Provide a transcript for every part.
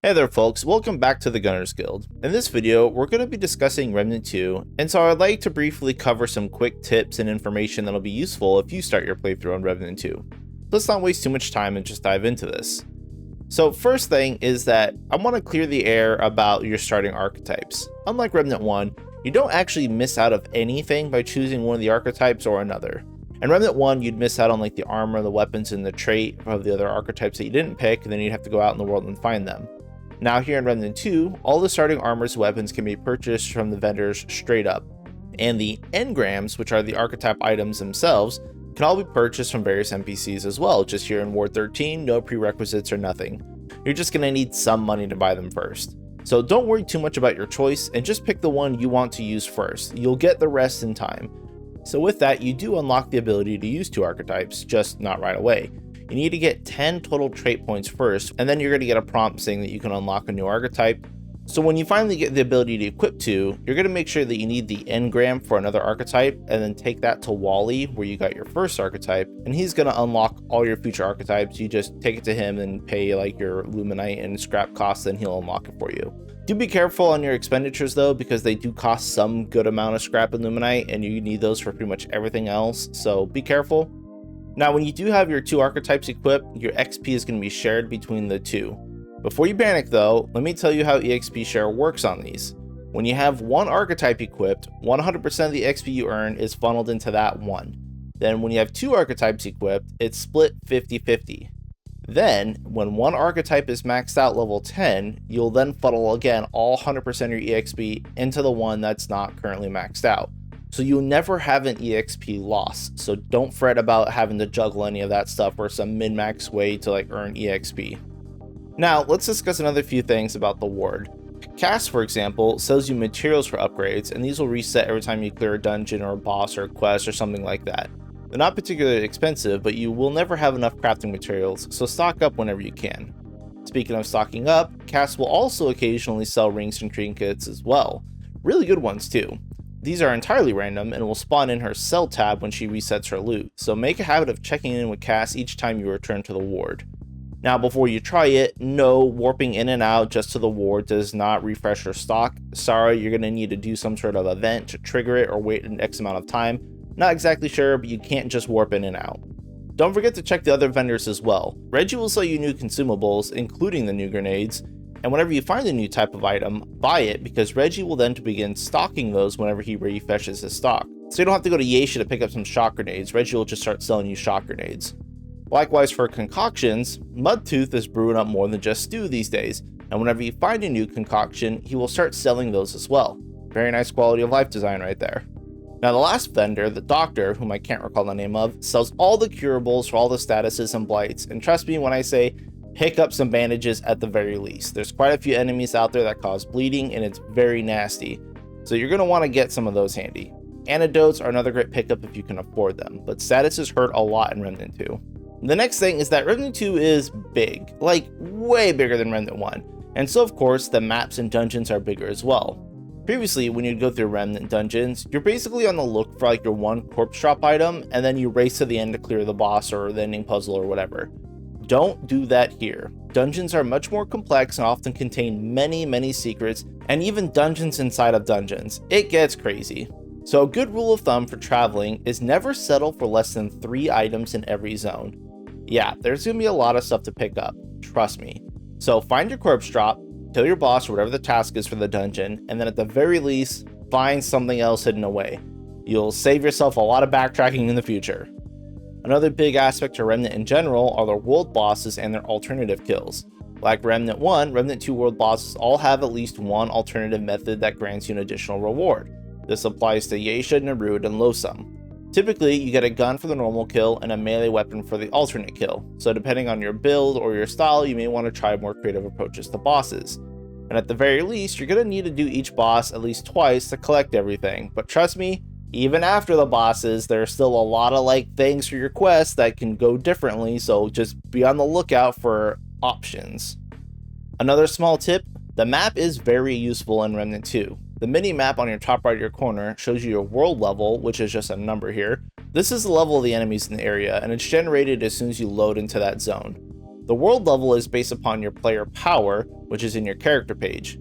Hey there folks, welcome back to the Gunners Guild. In this video, we're going to be discussing Remnant 2, and so I'd like to briefly cover some quick tips and information that'll be useful if you start your playthrough on Remnant 2. Let's not waste too much time and just dive into this. So first thing is that I want to clear the air about your starting archetypes. Unlike Remnant 1, you don't actually miss out of anything by choosing one of the archetypes or another. In Remnant 1, you'd miss out on like the armor, the weapons, and the trait of the other archetypes that you didn't pick, and then you'd have to go out in the world and find them. Now here in Remnant 2, all the starting armors and weapons can be purchased from the vendors straight up, and the engrams, which are the archetype items themselves, can all be purchased from various NPCs as well. Just here in Ward 13, no prerequisites or nothing. You're just going to need some money to buy them first. So don't worry too much about your choice and just pick the one you want to use first. You'll get the rest in time. So with that, you do unlock the ability to use two archetypes, just not right away. You need to get 10 total trait points first, and then you're going to get a prompt saying that you can unlock a new archetype. So when you finally get the ability to equip two, you're going to make sure that you need the engram for another archetype, and then take that to Wally, where you got your first archetype, and he's going to unlock all your future archetypes. You just take it to him and pay like your luminite and scrap costs, and he'll unlock it for you. Do be careful on your expenditures though, because they do cost some good amount of scrap and luminite, and you need those for pretty much everything else, so be careful. Now, when you do have your two archetypes equipped, your XP is going to be shared between the two. Before you panic though, let me tell you how EXP share works on these. When you have one archetype equipped, 100% of the XP you earn is funneled into that one. Then when you have two archetypes equipped, it's split 50-50. Then, when one archetype is maxed out level 10, you'll then funnel again all 100% of your EXP into the one that's not currently maxed out. So you'll never have an EXP loss, so don't fret about having to juggle any of that stuff or some min-max way to like earn EXP. Now let's discuss another few things about the ward. Cass, for example, sells you materials for upgrades, and these will reset every time you clear a dungeon or a boss or a quest or something like that. They're not particularly expensive, but you will never have enough crafting materials, so stock up whenever you can. Speaking of stocking up, Cass will also occasionally sell rings and trinkets as well. Really good ones too. These are entirely random and will spawn in her sell tab when she resets her loot, so make a habit of checking in with Cass each time you return to the ward. Now before you try it, no, warping in and out just to the ward does not refresh her stock. Sorry, you're going to need to do some sort of event to trigger it or wait an X amount of time. Not exactly sure, but you can't just warp in and out. Don't forget to check the other vendors as well. Reggie will sell you new consumables, including the new grenades, and whenever you find a new type of item, buy it, because Reggie will then begin stocking those whenever he refreshes his stock. So you don't have to go to Yesha to pick up some shock grenades, Reggie will just start selling you shock grenades. Likewise for concoctions, Mudtooth is brewing up more than just stew these days, and whenever you find a new concoction, he will start selling those as well. Very nice quality of life design right there. Now the last vendor, the doctor, whom I can't recall the name of, sells all the curables for all the statuses and blights, and trust me when I say pick up some bandages at the very least. There's quite a few enemies out there that cause bleeding, and it's very nasty, so you're going to want to get some of those handy. Antidotes are another great pickup if you can afford them, but statuses hurt a lot in Remnant 2. The next thing is that Remnant 2 is big, like way bigger than Remnant 1, and so of course the maps and dungeons are bigger as well. Previously, when you'd go through Remnant dungeons, you're basically on the look for like your one corpse drop item, and then you race to the end to clear the boss or the ending puzzle or whatever. Don't do that here. Dungeons are much more complex and often contain many secrets, and even dungeons inside of dungeons. It gets crazy. So a good rule of thumb for traveling is never settle for less than 3 items in every zone. Yeah, there's gonna be a lot of stuff to pick up, trust me. So find your corpse drop, kill your boss or whatever the task is for the dungeon, and then at the very least, find something else hidden away. You'll save yourself a lot of backtracking in the future. Another big aspect to Remnant in general are their world bosses and their alternative kills. Like Remnant 1, Remnant 2 world bosses all have at least one alternative method that grants you an additional reward. This applies to Yesha, Narud, and Losum. Typically, you get a gun for the normal kill and a melee weapon for the alternate kill, so depending on your build or your style, you may want to try more creative approaches to bosses. And at the very least, you're going to need to do each boss at least twice to collect everything, but trust me, even after the bosses, there's still a lot of like things for your quest that can go differently, so just be on the lookout for options. Another small tip, the map is very useful in Remnant 2. The mini-map on your top right of your corner shows you your world level, which is just a number here. This is the level of the enemies in the area, and it's generated as soon as you load into that zone. The world level is based upon your player power, which is in your character page.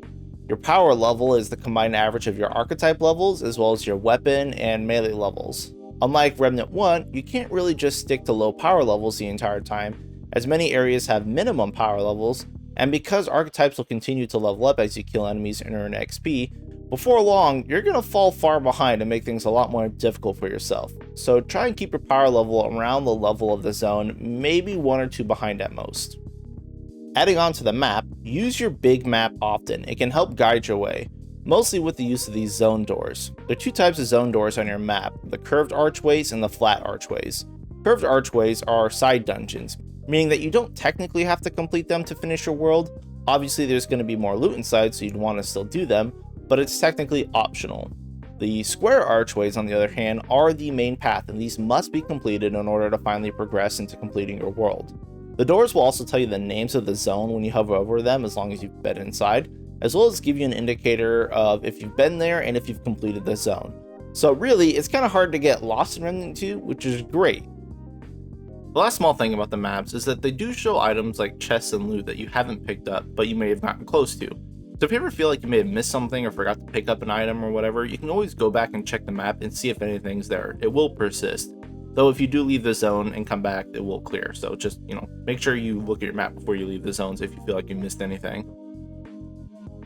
Your power level is the combined average of your archetype levels as well as your weapon and melee levels. Unlike Remnant 1, you can't really just stick to low power levels the entire time, as many areas have minimum power levels, and because archetypes will continue to level up as you kill enemies and earn XP, before long, you're going to fall far behind and make things a lot more difficult for yourself. So try and keep your power level around the level of the zone, maybe 1 or 2 behind at most. Adding on to the map, use your big map often. It can help guide your way, mostly with the use of these zone doors. There are 2 types of zone doors on your map, the curved archways and the flat archways. Curved archways are side dungeons, meaning that you don't technically have to complete them to finish your world. Obviously there's going to be more loot inside, so you'd want to still do them, but it's technically optional. The square archways, on the other hand, are the main path, and these must be completed in order to finally progress into completing your world. The doors will also tell you the names of the zone when you hover over them, as long as you've been inside, as well as give you an indicator of if you've been there and if you've completed the zone. So really, it's kind of hard to get lost in Remnant 2, which is great. The last small thing about the maps is that they do show items like chests and loot that you haven't picked up, but you may have gotten close to. So if you ever feel like you may have missed something or forgot to pick up an item or whatever, you can always go back and check the map and see if anything's there. It will persist. Though if you do leave the zone and come back, it will clear. So just, make sure you look at your map before you leave the zones if you feel like you missed anything.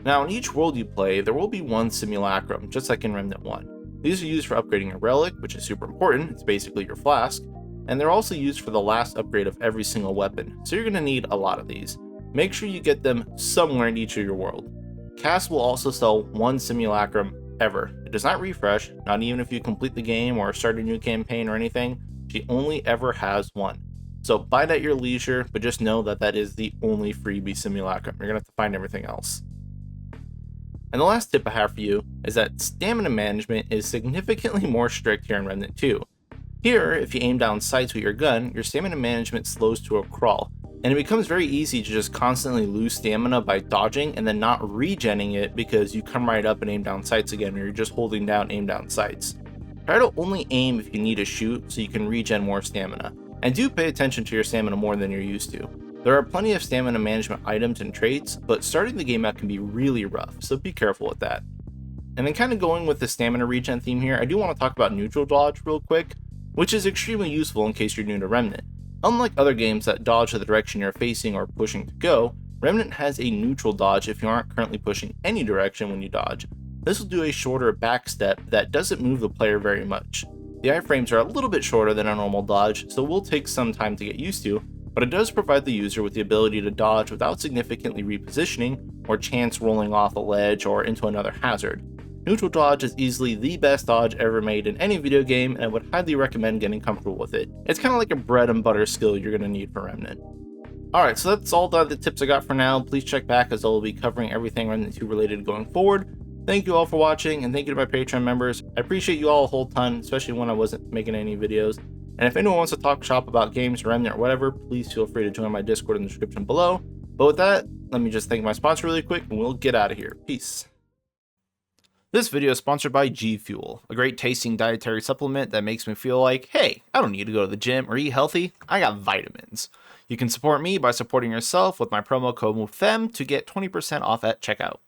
Now, in each world you play, there will be one simulacrum, just like in Remnant 1. These are used for upgrading a relic, which is super important. It's basically your flask. And they're also used for the last upgrade of every single weapon. So you're going to need a lot of these. Make sure you get them somewhere in each of your world. Cast will also sell 1 simulacrum ever. It does not refresh, not even if you complete the game or start a new campaign or anything. She only ever has 1. So buy it at your leisure, but just know that that is the only freebie simulacrum. You're gonna have to find everything else. And the last tip I have for you is that stamina management is significantly more strict here in Remnant 2. Here, if you aim down sights with your gun, your stamina management slows to a crawl, and it becomes very easy to just constantly lose stamina by dodging and then not regenning it because you come right up and aim down sights again, or you're just holding down aim down sights. Try to only aim if you need to shoot so you can regen more stamina, and do pay attention to your stamina more than you're used to. There are plenty of stamina management items and traits, but starting the game out can be really rough, so be careful with that. And then kind of going with the stamina regen theme here, I do want to talk about neutral dodge real quick, which is extremely useful in case you're new to Remnant. Unlike other games that dodge the direction you're facing or pushing to go, Remnant has a neutral dodge if you aren't currently pushing any direction when you dodge. This will do a shorter back step that doesn't move the player very much. The iframes are a little bit shorter than a normal dodge, so will take some time to get used to, but it does provide the user with the ability to dodge without significantly repositioning or chance rolling off a ledge or into another hazard. Neutral dodge is easily the best dodge ever made in any video game, and I would highly recommend getting comfortable with it. It's kind of like a bread and butter skill you're going to need for Remnant. Alright, so that's all the tips I got for now. Please check back as I will be covering everything Remnant 2 related going forward. Thank you all for watching, and thank you to my Patreon members. I appreciate you all a whole ton, especially when I wasn't making any videos. And if anyone wants to talk shop about games, Remnant, or whatever, please feel free to join my Discord in the description below. But with that, let me just thank my sponsor really quick, and we'll get out of here. Peace. This video is sponsored by G Fuel, a great tasting dietary supplement that makes me feel like, hey, I don't need to go to the gym or eat healthy, I got vitamins. You can support me by supporting yourself with my promo code FEM to get 20% off at checkout.